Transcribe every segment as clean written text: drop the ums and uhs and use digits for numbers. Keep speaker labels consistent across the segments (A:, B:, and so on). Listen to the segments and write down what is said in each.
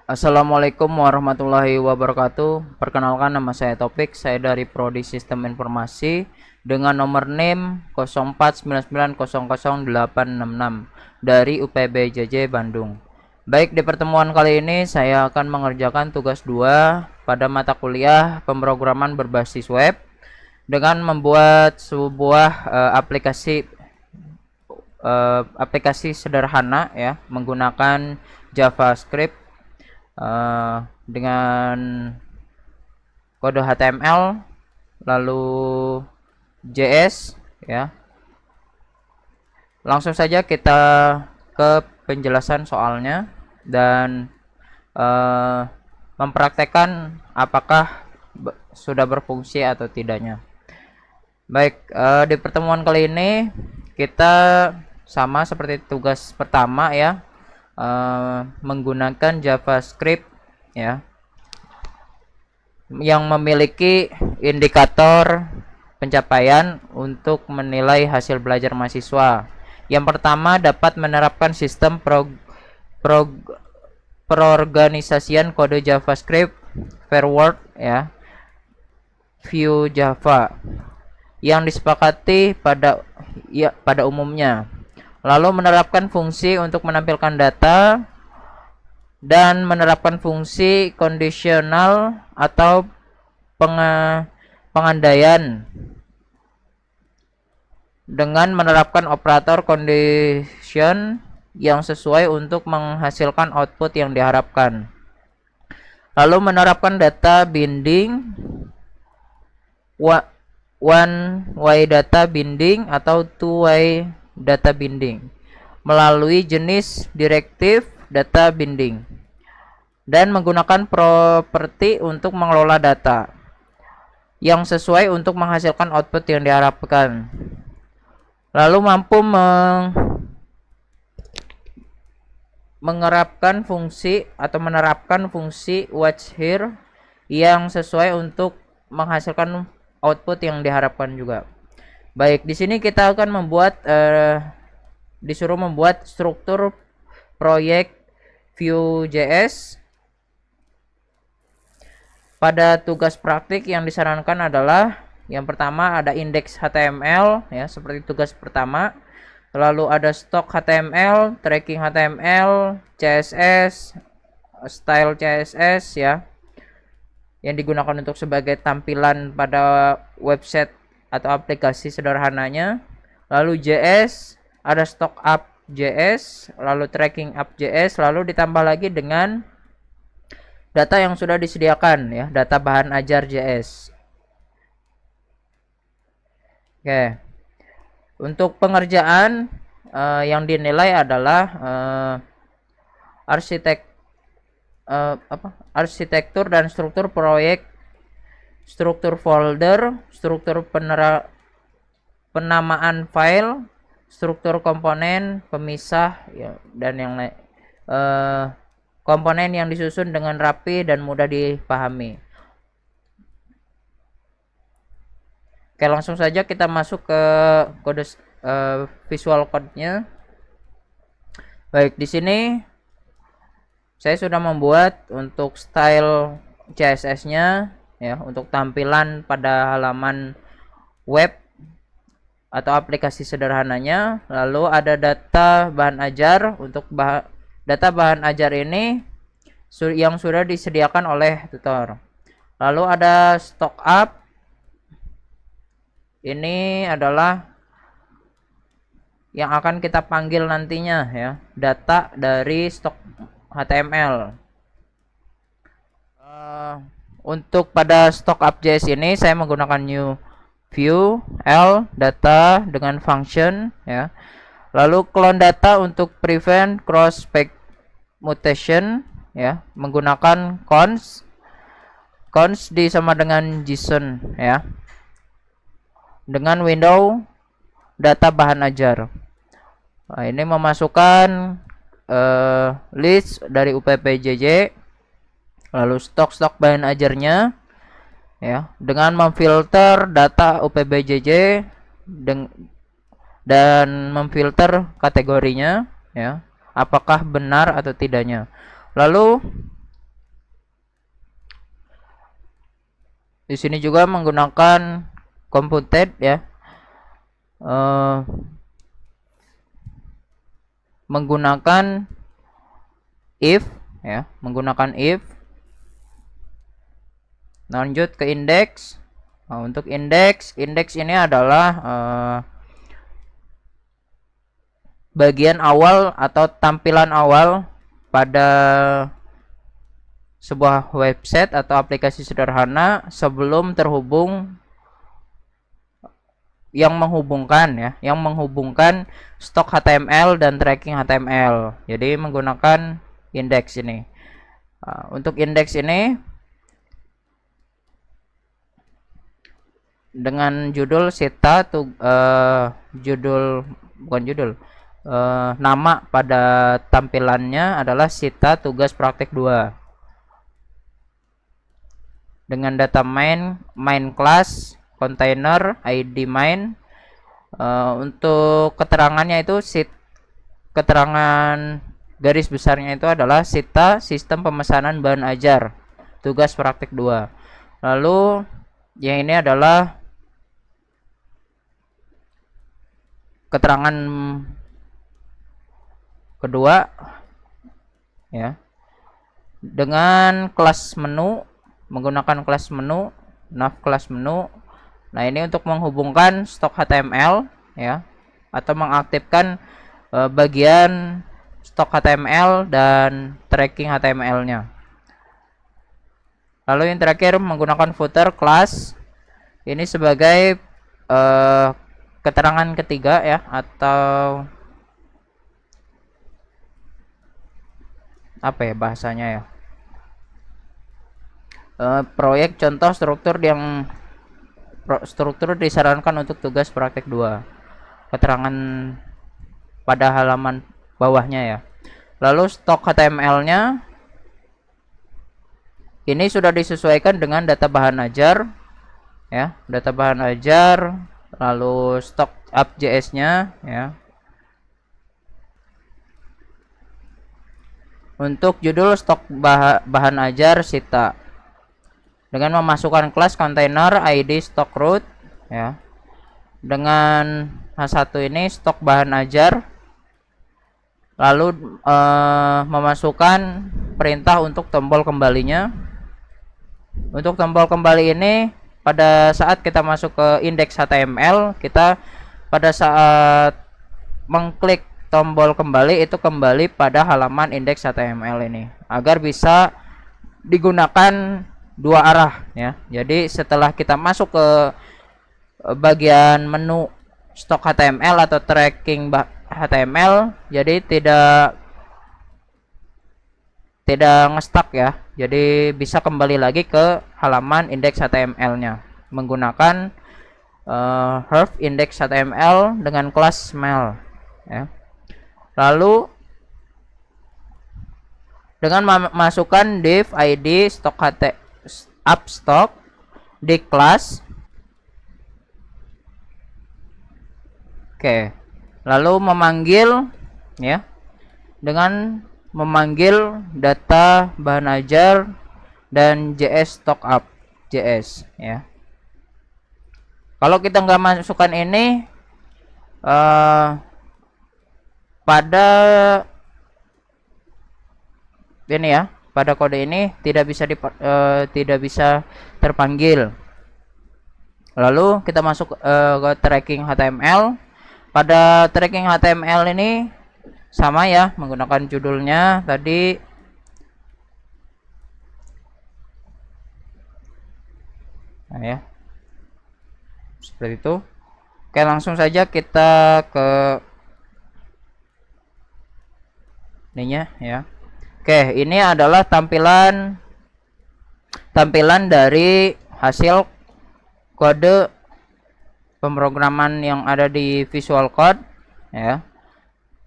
A: Assalamualaikum warahmatullahi wabarakatuh. Perkenalkan, nama saya Topik. Saya dari Prodi Sistem Informasi dengan nomor NIM 0499000866 dari UPB JJ Bandung. Baik, di pertemuan kali ini saya akan mengerjakan tugas 2 pada mata kuliah pemrograman berbasis web dengan membuat sebuah aplikasi sederhana ya menggunakan JavaScript dengan kode HTML lalu JS ya. Langsung saja kita ke penjelasan soalnya dan mempraktekkan apakah sudah berfungsi atau tidaknya. Baik, di pertemuan kali ini kita sama seperti tugas pertama ya, menggunakan JavaScript ya yang memiliki indikator pencapaian untuk menilai hasil belajar mahasiswa. Yang pertama, dapat menerapkan sistem perorganisasian kode JavaScript forward ya, view Java yang disepakati pada umumnya. Lalu menerapkan fungsi untuk menampilkan data dan menerapkan fungsi kondisional atau pengandaian dengan menerapkan operator condition yang sesuai untuk menghasilkan output yang diharapkan. Lalu menerapkan data binding, one way data binding atau two way data binding melalui jenis direktif data binding dan menggunakan properti untuk mengelola data yang sesuai untuk menghasilkan output yang diharapkan. Lalu mampu menerapkan fungsi watch here yang sesuai untuk menghasilkan output yang diharapkan juga. Baik, di sini kita akan disuruh membuat struktur proyek Vue.js. Pada tugas praktik yang disarankan adalah yang pertama ada indeks HTML ya, seperti tugas pertama. Lalu ada stok HTML, tracking HTML, CSS, style CSS ya, yang digunakan untuk sebagai tampilan pada website atau aplikasi sederhananya. Lalu JS, ada stock app JS, lalu tracking app JS, lalu ditambah lagi dengan data yang sudah disediakan ya, data bahan ajar JS. Oke. Untuk pengerjaan yang dinilai adalah arsitektur dan struktur proyek, struktur folder, struktur penamaan file, struktur komponen, pemisah ya, dan yang lain, komponen yang disusun dengan rapi dan mudah dipahami. Oke, langsung saja kita masuk ke kode visual code-nya. Baik, di sini saya sudah membuat untuk style CSS-nya ya, untuk tampilan pada halaman web atau aplikasi sederhananya. Lalu ada data bahan ajar. Untuk data bahan ajar ini yang sudah disediakan oleh tutor. Lalu ada stock up. Ini adalah yang akan kita panggil nantinya ya, data dari stok HTML. Untuk pada stock up.js ini saya menggunakan new view l data dengan function ya. Lalu clone data untuk prevent cross page mutation ya, menggunakan const sama dengan JSON ya, dengan window data bahan ajar. Nah, ini memasukkan list dari UPPJJ, lalu stok bahan ajarnya ya, dengan memfilter data UPPJJ dan memfilter kategorinya ya, apakah benar atau tidaknya. Lalu Di sini juga menggunakan computed ya. Menggunakan if ya, menggunakan if. Lanjut ke indeks. Nah, untuk indeks ini adalah bagian awal atau tampilan awal pada sebuah website atau aplikasi sederhana sebelum terhubung yang menghubungkan stok HTML dan tracking HTML. Jadi menggunakan indeks ini. Untuk indeks ini dengan judul sita nama pada tampilannya adalah sita tugas praktek 2 dengan data main class container id main. Untuk keterangannya itu keterangan garis besarnya itu adalah sita sistem pemesanan bahan ajar tugas praktek 2. Lalu yang ini adalah keterangan kedua ya, dengan kelas menu, menggunakan kelas menu nav kelas menu. Nah, ini untuk menghubungkan stok HTML ya, atau mengaktifkan bagian stok HTML dan tracking HTML-nya. Lalu yang terakhir menggunakan footer class ini sebagai keterangan ketiga ya, atau apa ya bahasanya ya, proyek contoh struktur disarankan untuk tugas praktek 2, keterangan pada halaman bawahnya ya. Lalu stok HTML-nya ini sudah disesuaikan dengan data bahan ajar ya, data bahan ajar. Lalu stok app.js-nya ya. Untuk judul stok bahan ajar sita dengan memasukkan kelas container id stock root ya. Dengan H1 ini stok bahan ajar, lalu memasukkan perintah untuk tombol kembalinya. Untuk tombol kembali ini pada saat kita masuk ke indeks HTML, kita pada saat mengklik tombol kembali itu kembali pada halaman indeks HTML ini, agar bisa digunakan dua arah ya. Jadi setelah kita masuk ke bagian menu stok HTML atau tracking HTML, jadi tidak ngestak ya. Jadi bisa kembali lagi ke halaman indeks HTML-nya menggunakan Herb index HTML dengan kelas smell ya. Lalu dengan masukkan div id stok app stock di kelas. Oke, lalu memanggil ya, dengan memanggil data bahan ajar dan js stock app js ya. Kalau kita nggak masukkan ini pada ini ya, pada kode ini tidak bisa terpanggil. Lalu kita masuk ke tracking HTML. Pada tracking HTML ini sama ya, menggunakan judulnya tadi. Nah ya, seperti itu. Oke, langsung saja kita ke ininya ya. Oke, ini adalah tampilan dari hasil kode pemrograman yang ada di Visual Code ya,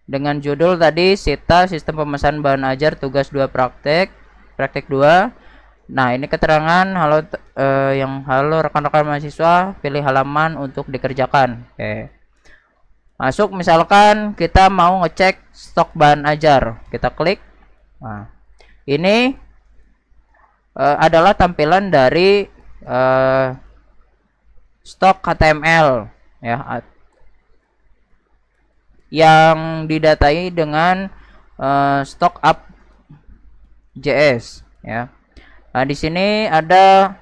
A: dengan judul tadi sita sistem pemesanan bahan ajar tugas 2 praktek 2. Nah, ini keterangan halo rekan-rekan mahasiswa, pilih halaman untuk dikerjakan. Oke, masuk, misalkan kita mau ngecek stok bahan ajar, kita klik. Nah, ini adalah tampilan dari stok HTML ya, yang didatai dengan stok up.js ya. Nah, di sini ada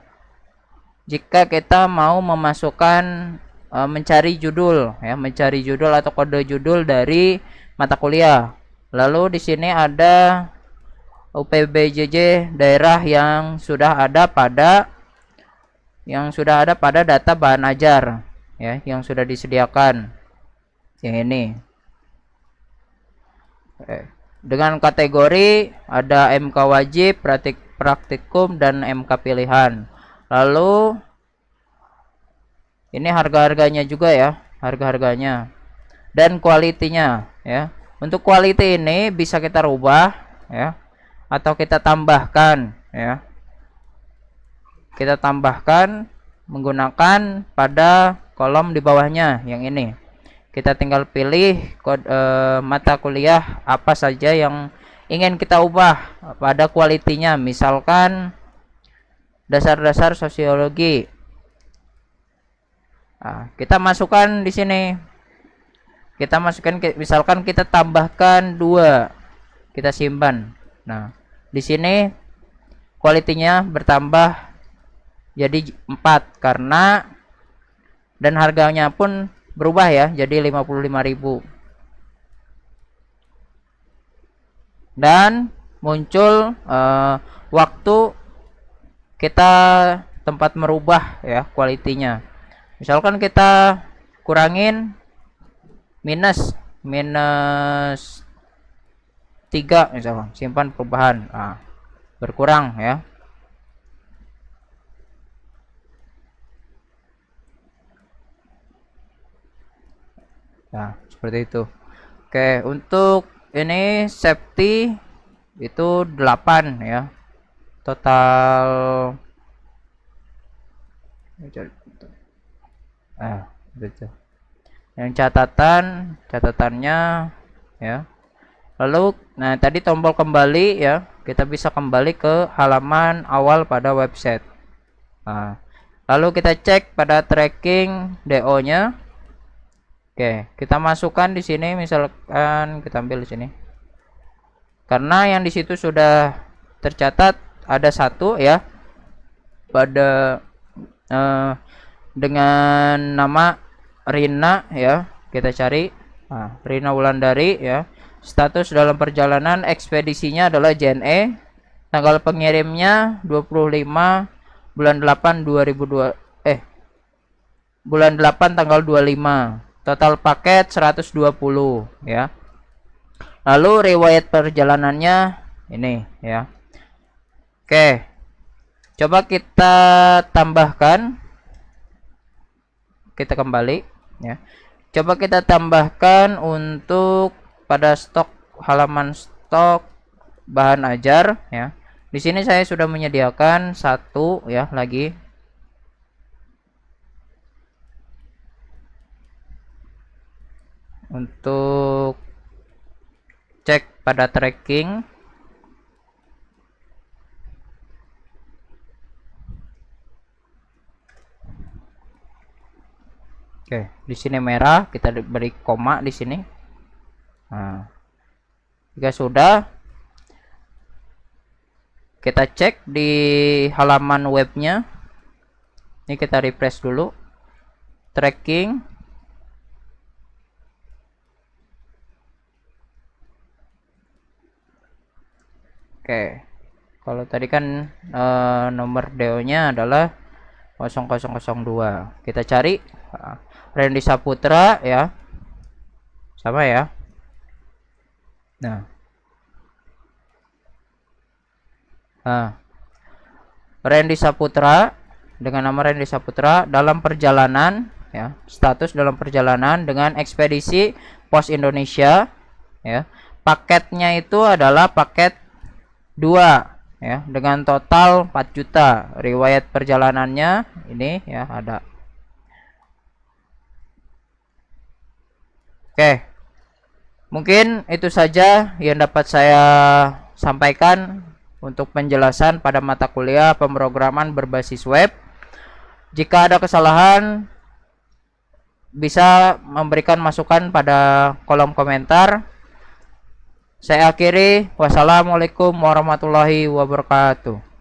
A: jika kita mau memasukkan mencari judul ya, mencari judul atau kode judul dari mata kuliah. Lalu di sini ada UPBJJ daerah yang sudah ada pada data bahan ajar ya, yang sudah disediakan yang ini. Dengan kategori ada MK wajib, praktikum, dan MK pilihan. Lalu ini harga-harganya juga ya, harga-harganya dan kualitinya ya. Untuk quality ini bisa kita rubah ya, atau kita tambahkan ya. Kita tambahkan menggunakan pada kolom di bawahnya yang ini. Kita tinggal pilih mata kuliah apa saja yang ingin kita ubah pada kualitinya. Misalkan dasar-dasar sosiologi. Nah, kita masukkan di sini. Kita masukkan, misalkan kita tambahkan 2, kita simpan. Nah, di sini kualitinya bertambah jadi 4 karena, dan harganya pun berubah ya, jadi 55.000. Dan muncul waktu kita tempat merubah ya kualitinya. Misalkan kita kurangin minus 3 misalkan, simpan perubahan. Nah, berkurang ya. Nah, seperti itu. Oke, untuk ini safety itu 8 ya. Total gitu. Yang catatannya ya. Lalu nah tadi tombol kembali ya, kita bisa kembali ke halaman awal pada website. Nah, lalu kita cek pada tracking DO-nya. Oke, kita masukkan di sini, misalkan kita ambil di sini. Karena yang di situ sudah tercatat ada 1 ya. Pada dengan nama Rina ya, kita cari. Nah, Rina Wulandari ya. Status dalam perjalanan, ekspedisinya adalah JNE. Tanggal pengirimnya 25 bulan 8 2002 bulan 8 tanggal 25. Total paket 120 ya. Lalu riwayat perjalanannya ini ya. Oke. Coba kita tambahkan. Kita kembali ya. Coba kita tambahkan untuk pada stok, halaman stok bahan ajar ya. Di sini saya sudah menyediakan 1 ya lagi. Untuk cek pada tracking. Oke, di sini merah, kita beri koma di sini. Nah, jika sudah, kita cek di halaman webnya. Ini kita refresh dulu. Tracking. Oke, kalau tadi kan nomor DO-nya adalah 0002. Kita cari Randy Saputra ya, sama ya. Nah, Randy Saputra dengan nama Randy Saputra dalam perjalanan ya, status dalam perjalanan dengan ekspedisi Pos Indonesia ya. Paketnya itu adalah paket 2 ya, dengan total 4 juta. Riwayat perjalanannya ini ya ada. Oke, mungkin itu saja yang dapat saya sampaikan untuk penjelasan pada mata kuliah pemrograman berbasis web. Jika ada kesalahan bisa memberikan masukan pada kolom komentar. Saya akhiri, wassalamualaikum warahmatullahi wabarakatuh.